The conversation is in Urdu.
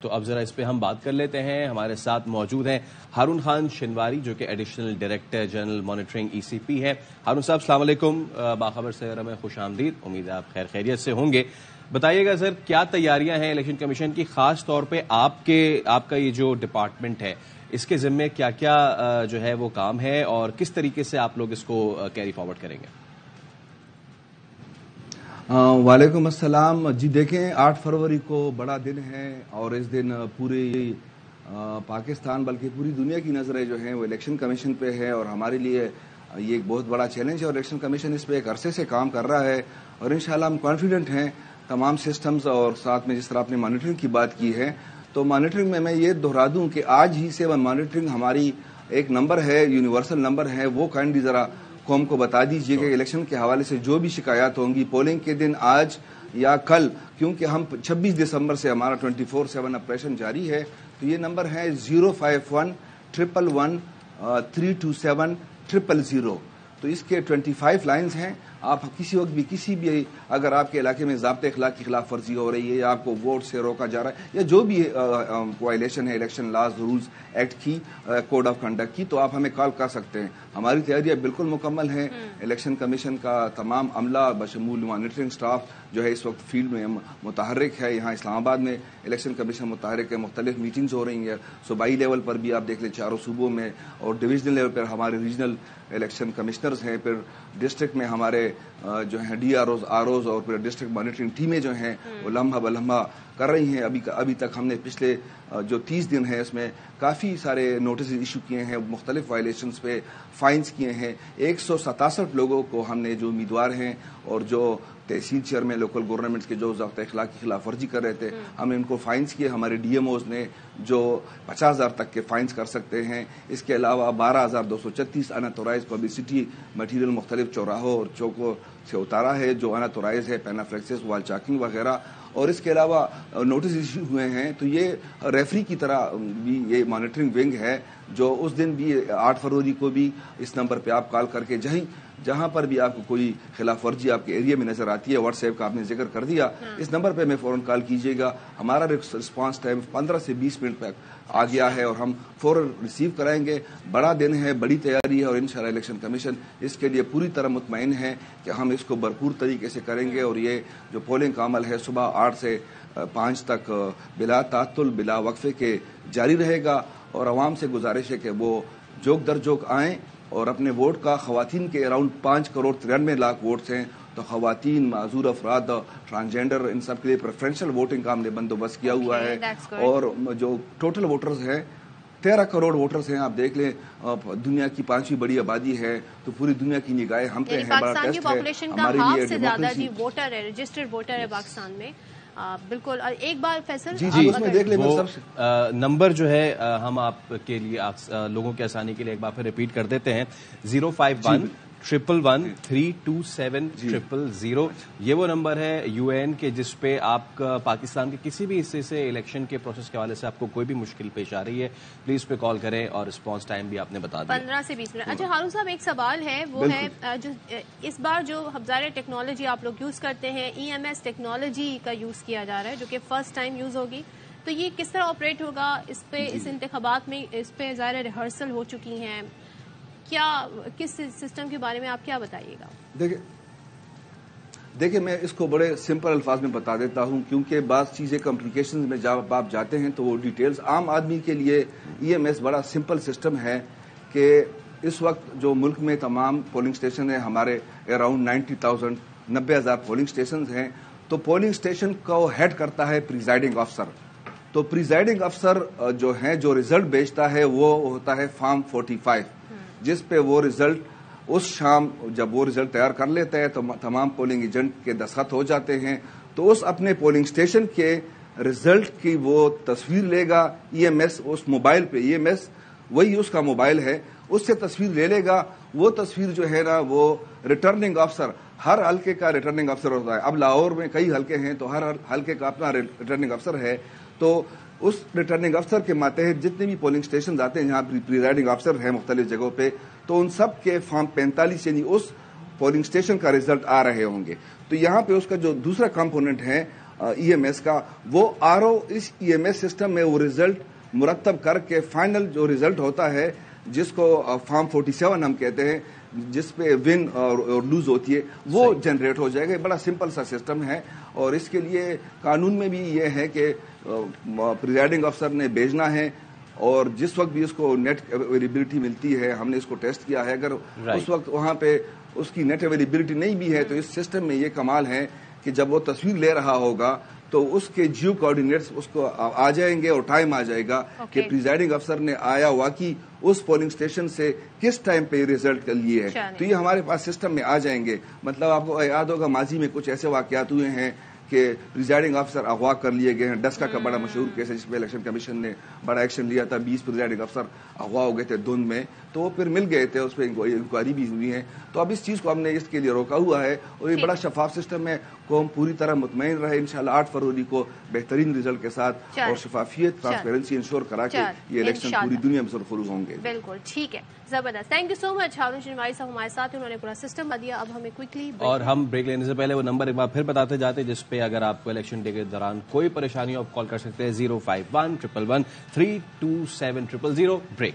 تو اب ذرا اس پہ ہم بات کر لیتے ہیں. ہمارے ساتھ موجود ہیں ہارون خان شنواری جو کہ ایڈیشنل ڈائریکٹر جنرل مانیٹرنگ ای سی پی ہے. ہارون صاحب السلام علیکم. باخبر سیارہ میں خوش آمدید. امید ہے آپ خیر خیریت سے ہوں گے. بتائیے گا سر کیا تیاریاں ہیں الیکشن کمیشن کی، خاص طور پہ آپ کا یہ جو ڈپارٹمنٹ ہے اس کے ذمے کیا کیا جو ہے وہ کام ہے اور کس طریقے سے آپ لوگ اس کو کیری فارورڈ کریں گے؟ وعلیکم السلام. جی دیکھیں 8 فروری کو بڑا دن ہے اور اس دن پورے پاکستان بلکہ پوری دنیا کی نظریں جو ہیں وہ الیکشن کمیشن پہ ہے اور ہمارے لیے یہ ایک بہت بڑا چیلنج ہے اور الیکشن کمیشن اس پہ ایک عرصے سے کام کر رہا ہے اور انشاءاللہ ہم کانفیڈنٹ ہیں تمام سسٹمز اور ساتھ میں جس طرح آپ نے مانیٹرنگ کی بات کی ہے تو مانیٹرنگ میں یہ دہرا دوں کہ آج ہی سے مانیٹرنگ ہماری ایک نمبر ہے، یونیورسل نمبر ہے، وہ کائنڈلی ذرا قوم کو بتا دیجیے کہ الیکشن کے حوالے سے جو بھی شکایات ہوں گی پولنگ کے دن آج یا کل، کیونکہ ہم 26 دسمبر سے ہمارا 24/7 آپریشن جاری ہے، تو یہ نمبر ہے 051-111-327-000. تو اس کے 25 لائنز ہیں. آپ کسی وقت بھی کسی بھی اگر آپ کے علاقے میں ضابطۂ اخلاق کی خلاف ورزی ہو رہی ہے یا آپ کو ووٹ سے روکا جا رہا ہے یا جو بھی وائلیشن ہے الیکشن لاز رولز ایکٹ کی، کوڈ آف کنڈکٹ کی، تو آپ ہمیں کال کر سکتے ہیں. ہماری تیاریاں بالکل مکمل ہیں. الیکشن کمیشن کا تمام عملہ بشمول مانیٹرنگ سٹاف جو ہے اس وقت فیلڈ میں متحرک ہے. یہاں اسلام آباد میں الیکشن کمیشن متحرک ہے، مختلف میٹنگز ہو رہی ہیں صوبائی لیول پر بھی، آپ دیکھ لیں چاروں صوبوں میں، اور ڈویژنل لیول پر ہمارے ریجنل الیکشن کمشنرز ہیں، پھر ڈسٹرکٹ میں ہمارے جو ہیں ڈی آر اوز اور پھر ڈسٹرکٹ مانیٹرنگ ٹیمیں جو ہیں وہ لمحہ بلمحہ کر رہی ہیں. ابھی تک ہم نے پچھلے جو 30 دن ہیں اس میں کافی سارے نوٹس ایشو کیے ہیں، مختلف وائلیشنز پہ فائنز کیے ہیں. 167 لوگوں کو ہم نے جو امیدوار ہیں اور جو تحصیل چیئرمین لوکل گورنمنٹس کے جو ضابطۂ اخلاق کی خلاف ورزی کر رہے تھے ہم نے ان کو فائنز کیے. ہمارے ڈی ایم اوز نے جو 50,000 تک کے فائنز کر سکتے ہیں. اس کے علاوہ 12,236 اناتورائز پبلسٹی مٹیریل مختلف چوراہوں اور چوکوں سے اتارا ہے جو اناتورائز ہے، پینافلیکسس، وال چاکنگ وغیرہ. اور اس کے علاوہ نوٹس ایشو ہوئے ہیں. تو یہ ریفری کی طرح بھی یہ مانیٹرنگ ونگ ہے جو اس دن بھی 8 فروری کو بھی اس نمبر پہ آپ کال کر کے جہاں پر بھی آپ کو کوئی خلاف ورزی آپ کے ایریا میں نظر آتی ہے، واٹس ایپ کا آپ نے ذکر کر دیا، اس نمبر پہ میں فوراً کال کیجیے گا. ہمارا رسپانس ٹائم 15 سے 20 منٹ تک آ گیا ہے اور ہم فوراً ریسیو کرائیں گے. بڑا دن ہے، بڑی تیاری ہے اور انشاءاللہ الیکشن کمیشن اس کے لیے پوری طرح مطمئن ہے کہ ہم اس کو بھرپور طریقے سے کریں گے. اور یہ جو پولنگ کا عمل ہے صبح 8 سے 5 تک بلا تعطل بلا وقفے کے جاری رہے گا. اور عوام سے گزارش ہے کہ وہ جوک در جوک آئیں اور اپنے ووٹ کا، خواتین کے اراؤنڈ 5,93,00,000 ووٹس ہیں، تو خواتین، معذور افراد، ٹرانسجینڈر، ان سب کے لیے پریفرنشل ووٹنگ کا ہم نے بندوبست کیا ہوا ہے. اور جو ٹوٹل ووٹرز ہیں 13 کروڑ ووٹرز ہیں. آپ دیکھ لیں دنیا کی 5ویں بڑی آبادی ہے تو پوری دنیا کی نگاہیں ہم پہ ہیں. بڑا ٹیسٹ ہے ہمارے لیے. سے زیادہ جی ووٹر ہے، رجسٹرڈ ووٹر ہے پاکستان میں. بالکل. ایک بار فیصل جی اس میں دیکھ لیں نمبر جو ہے ہم آپ کے لیے لوگوں کی آسانی کے لیے ایک بار پھر ریپیٹ کر دیتے ہیں. 051-111-327-000. یہ وہ نمبر ہے یو این کے جس پہ آپ پاکستان کے کسی بھی حصے سے الیکشن کے پروسیس کے حوالے سے آپ کو کوئی بھی مشکل پیش آ رہی ہے پلیز پہ کال کریں اور رسپانس ٹائم بھی آپ نے بتا دیا 15 سے 20 منٹ. اچھا ہارون صاحب ایک سوال ہے، وہ ہے جو اس بار جو ظاہر ٹیکنالوجی آپ لوگ یوز کرتے ہیں ای ایم ایس ٹیکنالوجی کا یوز کیا جا رہا ہے جو کہ فرسٹ ٹائم یوز ہوگی، تو یہ کس طرح آپریٹ ہوگا؟ اس پہ اس انتخابات میں اس پہ ظاہر ریہرسل ہو چکی ہیں، کیا کس سسٹم کے بارے میں آپ کیا بتائیے گا؟ دیکھیں میں اس کو بڑے سمپل الفاظ میں بتا دیتا ہوں کیونکہ بعض چیزیں کمپلیکیشنز میں جب آپ جاتے ہیں تو وہ ڈیٹیلز عام آدمی کے لیے ای ایم ایس بڑا سمپل سسٹم ہے کہ اس وقت جو ملک میں تمام پولنگ اسٹیشن ہیں ہمارے اراؤنڈ 90,000 پولنگ اسٹیشنز ہیں. تو پولنگ اسٹیشن کو ہیڈ کرتا ہے پریزائڈنگ افسر. تو پریزائڈنگ افسر جو ہیں جو ریزلٹ بیچتا ہے وہ ہوتا ہے فارم 45 جس پہ وہ ریزلٹ اس شام جب وہ ریزلٹ تیار کر لیتا ہے تو تمام پولنگ ایجنٹ کے دستخط ہو جاتے ہیں. تو اس اپنے پولنگ اسٹیشن کے ریزلٹ کی وہ تصویر لے گا ای ایم ایس اس موبائل پہ. ای ایم ایس وہی اس کا موبائل ہے، اس سے تصویر لے لے گا. وہ تصویر جو ہے نا وہ ریٹرننگ افسر، ہر حلقے کا ریٹرننگ افسر ہوتا ہے. اب لاہور میں کئی حلقے ہیں تو ہر حلقے کا اپنا ریٹرننگ افسر ہے. تو اس ریٹرننگ افسر کے ماتحت جتنے بھی پولنگ اسٹیشن آتے ہیں جہاں پریزائڈنگ افسر ہیں مختلف جگہوں پہ، تو ان سب کے فارم 45 یعنی اس پولنگ اسٹیشن کا ریزلٹ آ رہے ہوں گے. تو یہاں پہ اس کا جو دوسرا کمپوننٹ ہے EMS کا, وہ RO اس EMS سسٹم میں وہ ریزلٹ مرتب کر کے فائنل جو ریزلٹ ہوتا ہے جس کو فارم 47 ہم کہتے ہیں, جس پہ ون اور لوز ہوتی ہے, وہ جنریٹ ہو جائے گا. بڑا سمپل سا سسٹم ہے, اور اس کے لیے قانون میں بھی یہ ہے کہ پریزائڈنگ افسر نے بھیجنا ہے, اور جس وقت بھی اس کو نیٹ اویلیبلٹی ملتی ہے, ہم نے اس کو ٹیسٹ کیا ہے, اگر اس وقت وہاں پہ اس کی نیٹ اویلیبلٹی نہیں بھی ہے تو اس سسٹم میں یہ کمال ہے کہ جب وہ تصویر لے رہا ہوگا تو اس کے جیو کوآرڈینیٹس اس کو آ جائیں گے, اور ٹائم آ جائے گا کہ پریزائڈنگ افسر نے آیا واقعی اس پولنگ اسٹیشن سے کس ٹائم پہ ریزلٹ لیے ہے. تو یہ ہمارے پاس سسٹم میں آ جائیں گے. مطلب آپ کو یاد ہوگا ماضی میں کچھ ایسے واقعات ہوئے ہیں کہ پریزائڈنگ افسر اغوا کر لیے گئے ہیں. ڈسکا کا بڑا مشہور کیس ہے جس میں الیکشن کمیشن نے بڑا ایکشن لیا تھا. 20 پریزائڈنگ افسر اغوا ہو گئے تھے دھند میں, تو وہ پھر مل گئے تھے, اس پہ انکوائری بھی ہوئی ہے. تو اب اس چیز کو ہم نے اس کے لیے روکا ہوا ہے, اور یہ بڑا شفاف سسٹم ہے. قوم پوری طرح مطمئن رہے, انشاءاللہ 8 فروری کو بہترین ریزلٹ کے ساتھ اور شفافیت ٹرانسپیرنسی انشور کرا کے یہ الیکشن پوری دنیا میں سرخروش ہوں گے. بالکل ٹھیک ہے, زبردست. تھینک یو سو مچ ہارون شنواری صاحب ہمارے ساتھ, انہوں نے پورا سسٹم دیا. اب ہمیں کوئکلی, اور ہم بریک لینے سے پہلے وہ نمبر ایک بار پھر بتاتے جاتے جس پہ اگر آپ کو الیکشن ڈے کے دوران کوئی پریشانی ہو آپ کال کر سکتے ہیں 051-111-327-000. بریک.